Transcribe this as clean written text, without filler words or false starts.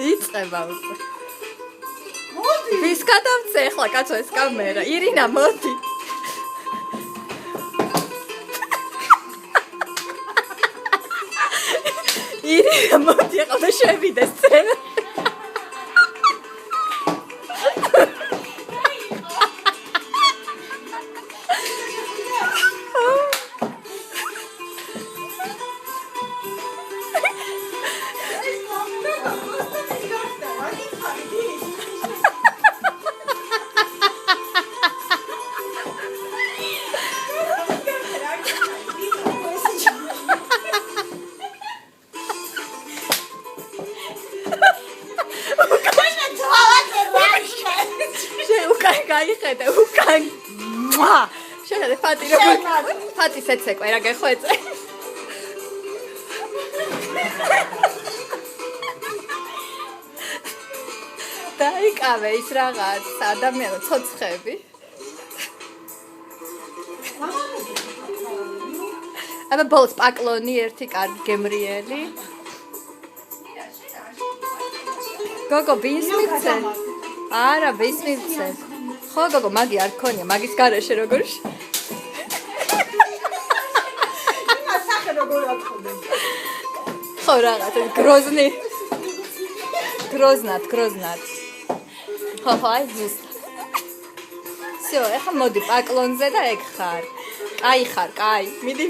იწყება უკვე. ვის გადავწე ახლა კაცო ეს კამერა? ირინა მოდი. ირინა მოდი ახლა შევიდე სცენა. გაიხედე უკან. შეხედე ფატი როგორ ფატის ეცეკვე რა გეხვეწე. დაიკავე ის რაღაც ადამიანო ცოცხები. აბა ბოლოს პაკლონი ერთი კარგი გემრიელი. გოგო ბინს მიცე? არა ბინს მიცე. ხო გოგო მაგი არ ქონია მაგის გარეშე როგორ იმას სახე როგორ აწყობენ ხო რაღაც გროზნი გროзнат ხო აი ზუსტ всё ეხა მოდი პაკლონზე და ეგ ხარ კაი ხარ კაი მიდი